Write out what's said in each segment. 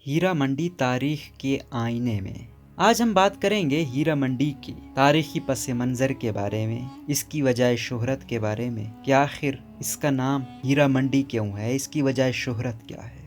ہیرا منڈی تاریخ کے آئینے میں آج ہم بات کریں گے ہیرا منڈی کی تاریخی پس منظر کے بارے میں، اس کی وجہ شہرت کے بارے میں کہ آخر اس کا نام ہیرا منڈی کیوں ہے، اس کی وجہ شہرت کیا ہے۔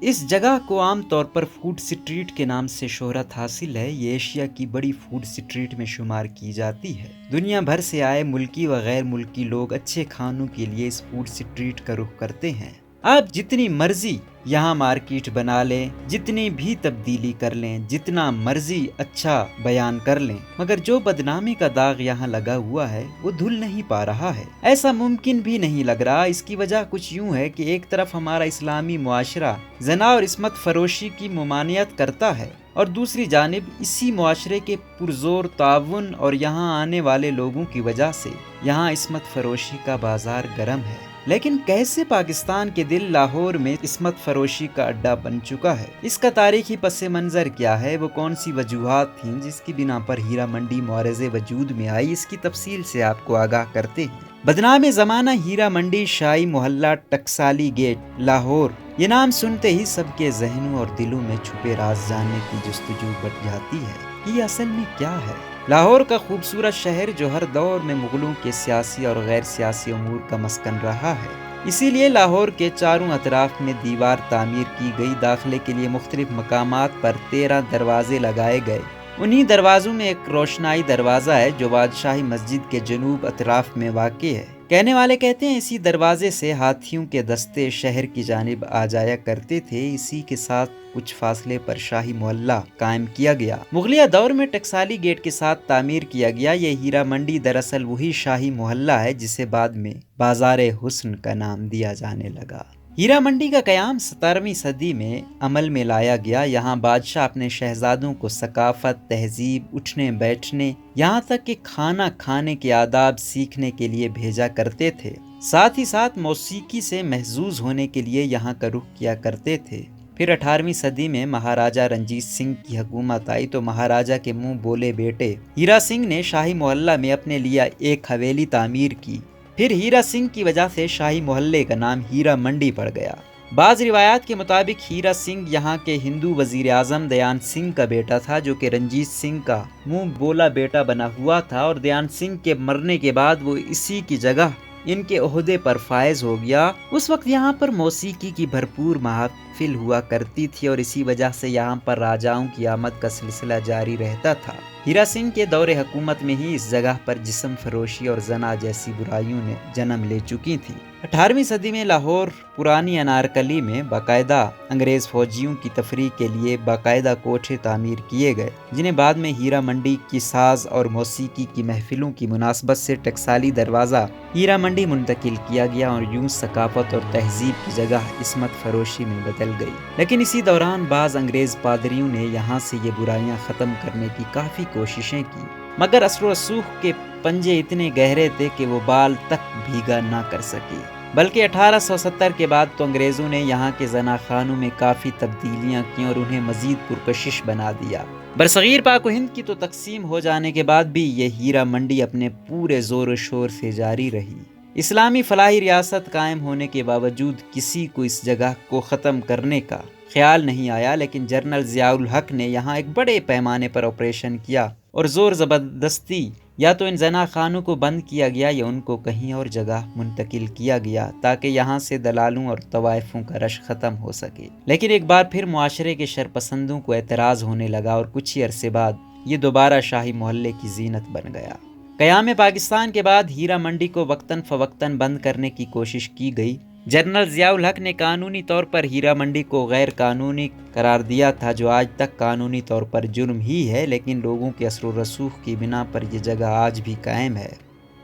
اس جگہ کو عام طور پر فوڈ سٹریٹ کے نام سے شہرت حاصل ہے۔ یہ ایشیا کی بڑی فوڈ سٹریٹ میں شمار کی جاتی ہے۔ دنیا بھر سے آئے ملکی و غیر ملکی لوگ اچھے کھانوں کے لیے اس فوڈ سٹریٹ کا رخ کرتے ہیں۔ آپ جتنی مرضی یہاں مارکیٹ بنا لیں، جتنی بھی تبدیلی کر لیں، جتنا مرضی اچھا بیان کر لیں، مگر جو بدنامی کا داغ یہاں لگا ہوا ہے وہ دھل نہیں پا رہا ہے۔ ایسا ممکن بھی نہیں لگ رہا۔ اس کی وجہ کچھ یوں ہے کہ ایک طرف ہمارا اسلامی معاشرہ زنا اور عصمت فروشی کی ممانعت کرتا ہے، اور دوسری جانب اسی معاشرے کے پرزور تعاون اور یہاں آنے والے لوگوں کی وجہ سے یہاں عصمت فروشی کا بازار گرم ہے۔ لیکن کیسے پاکستان کے دل لاہور میں عصمت فروشی کا اڈا بن چکا ہے؟ اس کا تاریخی پس منظر کیا ہے؟ وہ کون سی وجوہات تھیں جس کی بنا پر ہیرا منڈی معرض وجود میں آئی؟ اس کی تفصیل سے آپ کو آگاہ کرتے ہیں۔ بدنام زمانہ ہیرا منڈی شاہی محلہ ٹکسالی گیٹ لاہور، یہ نام سنتے ہی سب کے ذہنوں اور دلوں میں چھپے راز جاننے کی جستجو بڑھ جاتی ہے کہ یہ اصل میں کیا ہے۔ لاہور کا خوبصورت شہر جو ہر دور میں مغلوں کے سیاسی اور غیر سیاسی امور کا مسکن رہا ہے، اسی لیے لاہور کے چاروں اطراف میں دیوار تعمیر کی گئی۔ داخلے کے لیے مختلف مقامات پر 13 دروازے لگائے گئے۔ انہی دروازوں میں ایک روشنائی دروازہ ہے جو بادشاہی مسجد کے جنوب اطراف میں واقع ہے۔ کہنے والے کہتے ہیں اسی دروازے سے ہاتھیوں کے دستے شہر کی جانب آ جایا کرتے تھے۔ اسی کے ساتھ کچھ فاصلے پر شاہی محلہ قائم کیا گیا۔ مغلیہ دور میں ٹکسالی گیٹ کے ساتھ تعمیر کیا گیا یہ ہیرا منڈی دراصل وہی شاہی محلہ ہے جسے بعد میں بازار حسن کا نام دیا جانے لگا۔ ہیرا منڈی کا قیام 17ویں صدی میں عمل میں لایا گیا۔ یہاں بادشاہ اپنے شہزادوں کو ثقافت، تہذیب، اٹھنے بیٹھنے، یہاں تک کہ کھانا کھانے کے آداب سیکھنے کے لیے بھیجا کرتے تھے۔ ساتھ ہی ساتھ موسیقی سے محظوظ ہونے کے لیے یہاں کا رخ کیا کرتے تھے۔ پھر 18ویں صدی میں مہاراجہ رنجیت سنگھ کی حکومت آئی تو مہاراجہ کے منہ بولے بیٹے ہیرا سنگھ نے شاہی محلہ میں اپنے لیے ایک حویلی تعمیر کی۔ پھر ہیرا سنگھ کی وجہ سے شاہی محلے کا نام ہیرا منڈی پڑ گیا۔ بعض روایات کے مطابق ہیرا سنگھ یہاں کے ہندو وزیر اعظم دیان سنگھ کا بیٹا تھا جو کہ رنجیت سنگھ کا منہ بولا بیٹا بنا ہوا تھا، اور دیان سنگھ کے مرنے کے بعد وہ اسی کی جگہ ان کے عہدے پر فائز ہو گیا۔ اس وقت یہاں پر موسیقی کی بھرپور محفل ہوا کرتی تھی اور اسی وجہ سے یہاں پر راجاؤں کی آمد کا سلسلہ جاری رہتا تھا۔ ہیرا سنگھ کے دور حکومت میں ہی اس جگہ پر جسم فروشی اور زنا جیسی برائیوں نے جنم لے چکی تھیں۔ 18ویں صدی میں لاہور پرانی انارکلی میں باقاعدہ انگریز فوجیوں کی تفریح کے لیے باقاعدہ کوٹھے تعمیر کیے گئے، جنہیں بعد میں ہیرا منڈی کی ساز اور موسیقی کی محفلوں کی مناسبت سے ٹکسالی دروازہ ہیرا منڈی منتقل کیا گیا، اور یوں ثقافت اور تہذیب کی جگہ عصمت فروشی میں بدل گئی۔ لیکن اسی دوران بعض انگریز پادریوں نے یہاں سے یہ برائیاں ختم کرنے کی کافی کوششیں کی، مگر اثر و رسوخ کے پنجے اتنے گہرے تھے کہ وہ بال تک بھیگا نہ کر سکے۔ بلکہ 1870 کے بعد تو انگریزوں نے یہاں کے زنا خانوں میں کافی تبدیلیاں کی اور انہیں مزید پرکشش بنا دیا۔ برصغیر پاک و ہند کی تو تقسیم ہو جانے کے بعد بھی یہ ہیرا منڈی اپنے پورے زور و شور سے جاری رہی۔ اسلامی فلاحی ریاست قائم ہونے کے باوجود کسی کو اس جگہ کو ختم کرنے کا خیال نہیں آیا، لیکن جنرل ضیاء الحق نے یہاں ایک بڑے پیمانے پر آپریشن کیا اور زور زبردستی یا تو ان زنا خانوں کو بند کیا گیا یا ان کو کہیں اور جگہ منتقل کیا گیا تاکہ یہاں سے دلالوں اور طوائفوں کا رش ختم ہو سکے۔ لیکن ایک بار پھر معاشرے کے شرپسندوں کو اعتراض ہونے لگا اور کچھ ہی عرصے بعد یہ دوبارہ شاہی محلے کی زینت بن گیا۔ قیام پاکستان کے بعد ہیرا منڈی کو وقتاً فوقتاً بند کرنے کی کوشش کی گئی۔ جنرل ضیاء الحق نے قانونی طور پر ہیرا منڈی کو غیر قانونی قرار دیا تھا، جو آج تک قانونی طور پر جرم ہی ہے، لیکن لوگوں کے اثر و رسوخ کی بنا پر یہ جگہ آج بھی قائم ہے۔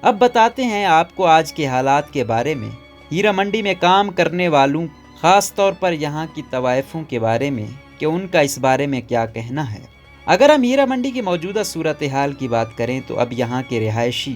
اب بتاتے ہیں آپ کو آج کے حالات کے بارے میں، ہیرا منڈی میں کام کرنے والوں، خاص طور پر یہاں کی طوائفوں کے بارے میں کہ ان کا اس بارے میں کیا کہنا ہے۔ اگر ہم ہیرا منڈی کی موجودہ صورتحال کی بات کریں تو اب یہاں کے رہائشی